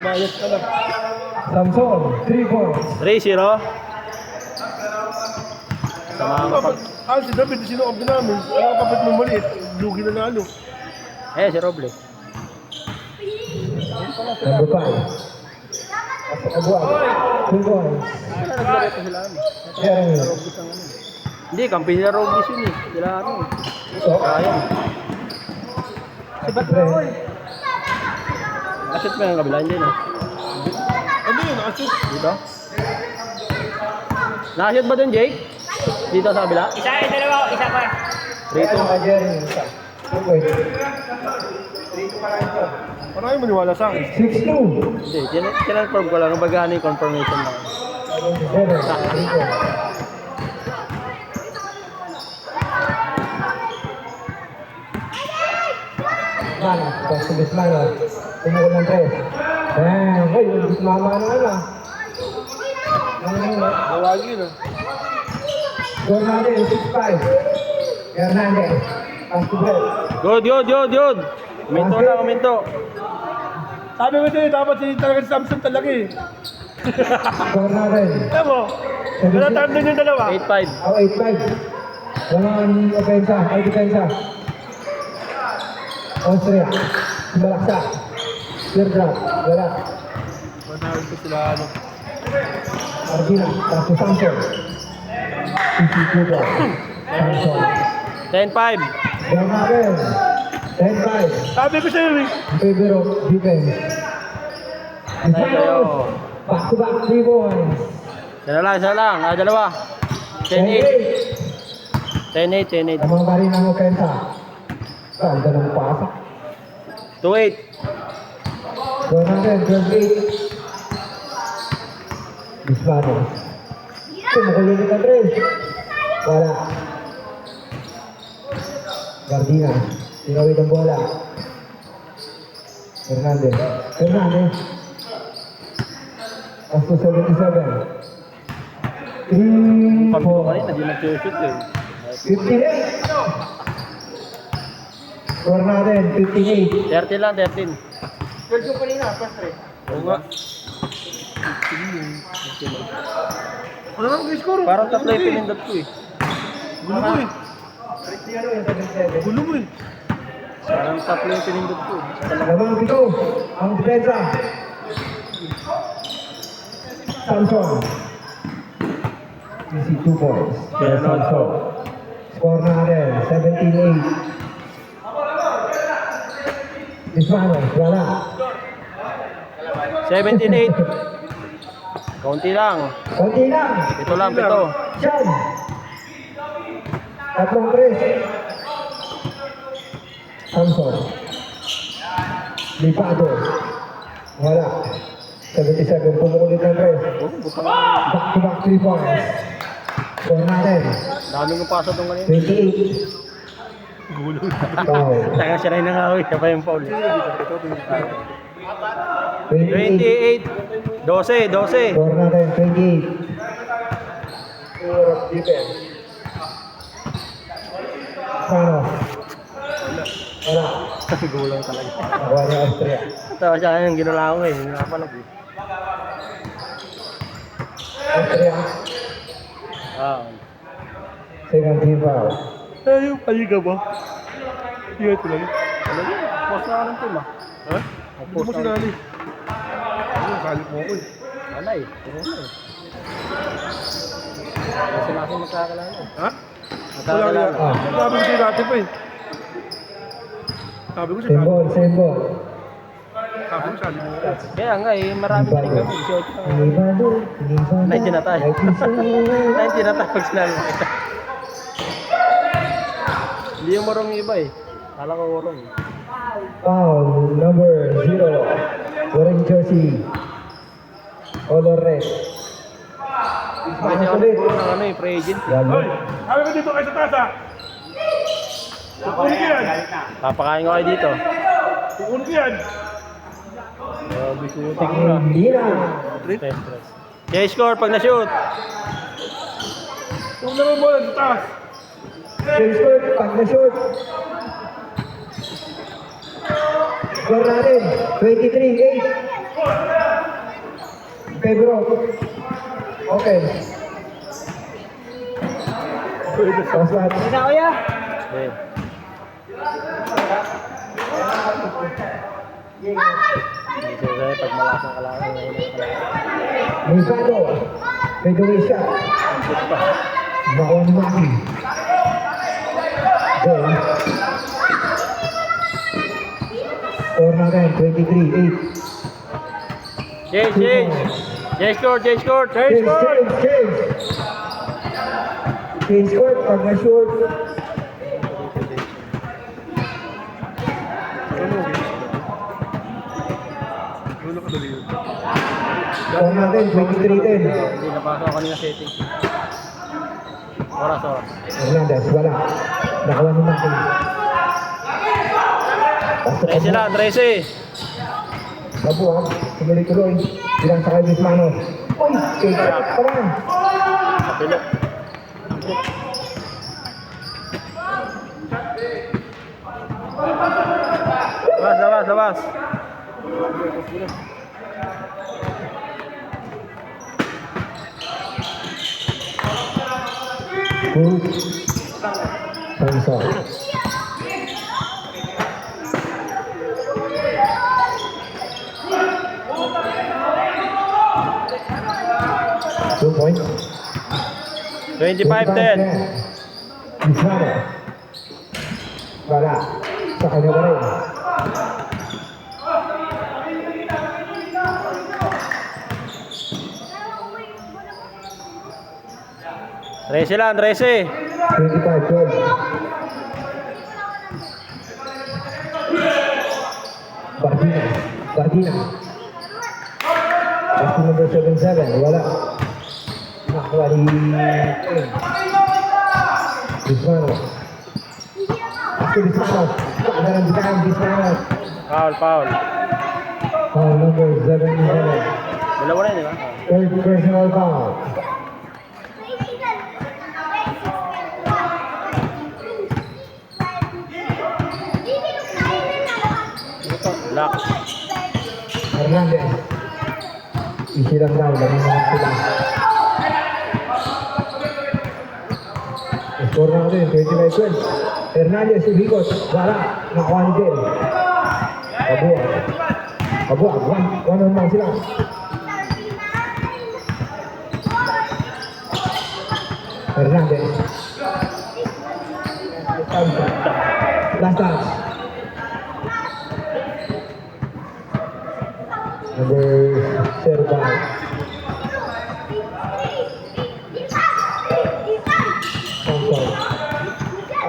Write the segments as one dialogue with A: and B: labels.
A: Bayad ka na.
B: Samson, 3 points.
C: 3-0. Sa mga kapag...
A: Si David, sino ang namin? Ano ang kapit mo maliit? Lugi na nalo.
C: Si Roble.
B: Number 5. Abuan, 2 points.
C: Nagdareto sila ano.
B: Jeremy.
C: Robles ang ano. Hindi, kampi nila Robles yun eh. Sila ano eh.
B: Ito.
C: Kaya.
B: Si Batroy.
C: Asit mo yung kabila, hindi no?
A: Ano yun? Asit?
C: Dito? Nakashoot ba dun, Jake? Dito sa kabila?
D: Isa, dalawa, isa pa.
C: Rito.
B: Jeremy. 2 points.
A: Parang yung maniwala sa akin.
B: 6-2.
C: Hindi, kinonfirm ko lang. Baga ano yung confirmation lang.
B: 7, 3 points. Mano, kasi Bismano. Tumukol ng 3. Hoy, yung Bismama na ano.
A: Nawagi na.
B: Score natin, 6-5. Hernandez. Pass to Brett.
C: Good. Uminto na, uminto.
A: Sabi ko sa'yo, dapat talaga si Samson talaga eh.
B: Score natin.
A: Alam mo, wala time din yung dalawa.
C: 8-5.
B: 8-5. Walang offensa, ay defensa. Austria. Balaksa. Teardrop. Wala.
A: Manawag ko sila ano.
B: Argina. Pass to Samson. Easy Cuba. Samson.
C: 10-5.
B: Score natin. 10-5.
A: Sabi ko sa'yo eh.
B: In favor of defense.
C: Tayo.
B: Back to back 3 points.
C: Isa lang. Dalawa. 10-8. 10-8.
B: Tamang pa rin ang offensa. Ganda ng pasak.
C: 2-8.
B: Score natin, 12-8. Bismano. Tumukul ulit ang 3. Wala. Gardina. Tinawid ang bola. Hernandez. Pass to 77. 3
C: Pag ko
B: 4.
C: kanina, di nag-shoot eh.
B: 58. Score natin, 58.
C: 13 lang, 13.
A: Pwede ko kanina, pas 3. Oo nga. Ano nga mag-score?
C: Parang tatlo yung pinindot ko eh.
A: Gulo mo eh. Gulo mo eh.
C: Parang tatlo yung pinindot ko eh.
B: Lamang pito, ang depensa. Samson. Easy 2 points. Kaya Samson. Score natin, 17-8. Bismano, wala.
C: 17-8. Kaunti lang.
B: Konti lang.
C: Ito lang, pito.
B: Siyan. Tatlong 3. Samson. Lipado. Wala. 77. Pumukulit ng 3. Back to back 3 points. Score natin.
C: Daming yung paso itong kanina.
B: 28.
A: Gulo.
B: Foul.
C: Saka siya na yung nangawi. Siya pa yung foul.
B: 28.
C: 28. 12.
B: Score natin. 28. Pure defense. Paano? Wala.
C: Gulang talaga.
B: Nakuha niya Austria.
C: Tawa siya yung ginula ko eh. Hindi nakapalag eh.
B: Austria. Second team foul.
A: Eh, yung paliga ba? Hindi ito lang.
C: Talaga, post na ako ng team ah.
A: Ha? Hindi mo sinali. Ano, kalit mo ako eh.
C: Wala eh. Puro na eh. Kasi natin magkakalala eh.
A: Ha? Wala
C: Magkakalala.
A: kaya. Sabi ko sa'yo dati pa eh. Sabi ko sa'yo
B: Same
A: dati.
B: ball, same ball.
A: Sabi ko sali mo ako.
C: Kaya nga eh, marami pa rin kami. 18 na.
B: Libado.
C: 19 na tayo. 19 na tayo pag sinabi mo. Hindi yung marong iba eh. Kala ko marong eh.
B: Foul number 0. Wearing jersey. Color red.
C: Kasi ako nagpuro ng ano eh, free agent.
A: Hoy! Sabi ko dito kayo sa taas ha! Kukunin ko yan!
C: Papakain ko kayo dito.
A: Kukunin ko yan!
C: Grabe shooting mo na.
B: Hindi na.
C: Stress. Kaya score pag na-shoot.
A: Huwag na rin bola sa taas!
B: Full score, pag na-shoot. Score natin, 23-8. favor of open. Tapos lahat.
C: Na kuya. Okay. Siyempre, pag malakas ang kalaban,
B: Rizado. Fadeaway shot. Nakuha ni Maki. Then, score natin, 23-8.
C: Change. Change score.
B: Change court, pag na-short.
A: Dulo ka dali yun.
B: Score natin, 23-10.
C: Hindi napasok ako kanina setting. Oras.
B: Hernandez, wala. Nakuha ni Maki. Pasok
C: 13 lang, 13.
B: Kabuha, tuloy-tuloy. Bilang sa kay Bismano. Uy, kaya pa lang.
C: Kapilo. Labas.
B: Good. Sansa. Two points.
C: 25-10.
B: Bismano. Wala. Sa kanya pa rin.
C: Trece lang, 13.
B: 25-12. Bardina. Basket number 77. Wala. Nakuha ni Bismano. Bismano. Ada ng bitakan Bismano.
C: Foul.
B: Foul number 77.
C: Dalawa na yun, di ba?
B: Third personal foul.
C: Lock.
B: Hernandez. Isi lang daw. Laman naman sila. Score na natin. 25-12. Hernandez. Ubikot. Wala. Nakuha ni Del. Kabuha. One on one sila. Hernandez. Last dance. Number 05.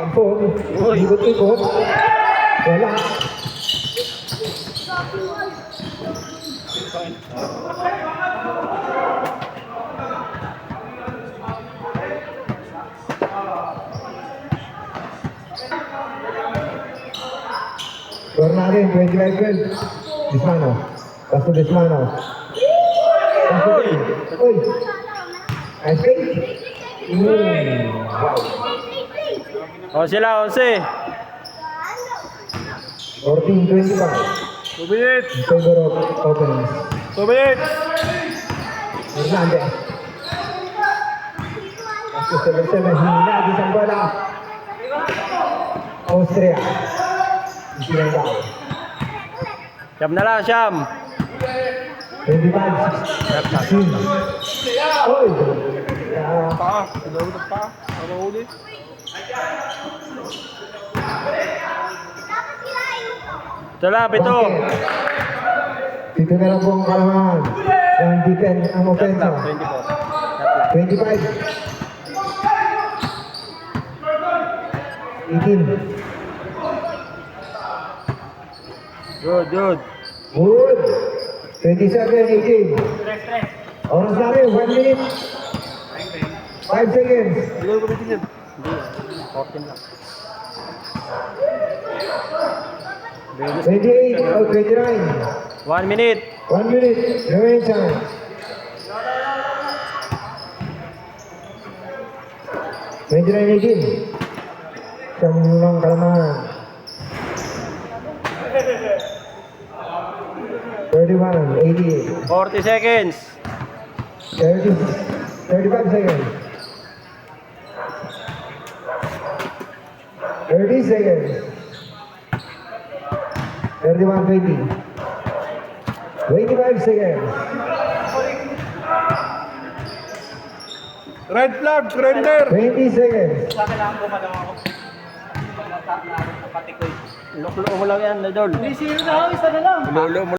B: Ampun. Ikot. Wala. Score natin, 25-12. Bismano. Pasto Bismano. Uy. Ice cream. Wow.
C: 11 lang, 11.
B: 14-25.
A: 2 minutes.
B: In favor of opponents.
A: 2 minutes.
B: Hernandez. Pasto 77. Hinag isang bola. Austria. Isi lang daw.
C: Siyam na lang, siyam.
B: 25. 16. Uy.
A: Pa. Pinawag ng pa. Para mahuli.
C: Ito lang, 7.
B: Dito na lang po ang kalaman. Yung defense ang offensa.
C: 24.
B: 25. 18.
C: Good.
B: Good. 27, 18. Oras namin, 1 minute. 5 seconds.
A: Hindi ko kumitin yan.
C: Hindi, 14 lang.
B: 28 or 29.
C: 1 minute.
B: 1 minute. Remain time. Again. Siyang lang kalaman. 31, 88.
C: 40 seconds.
B: 35 seconds. 30 seconds. 31-20. 25 seconds.
A: Red flag, surrender.
B: 20 seconds.
C: Luklo mo lang yan, Idol.
A: Lolo mo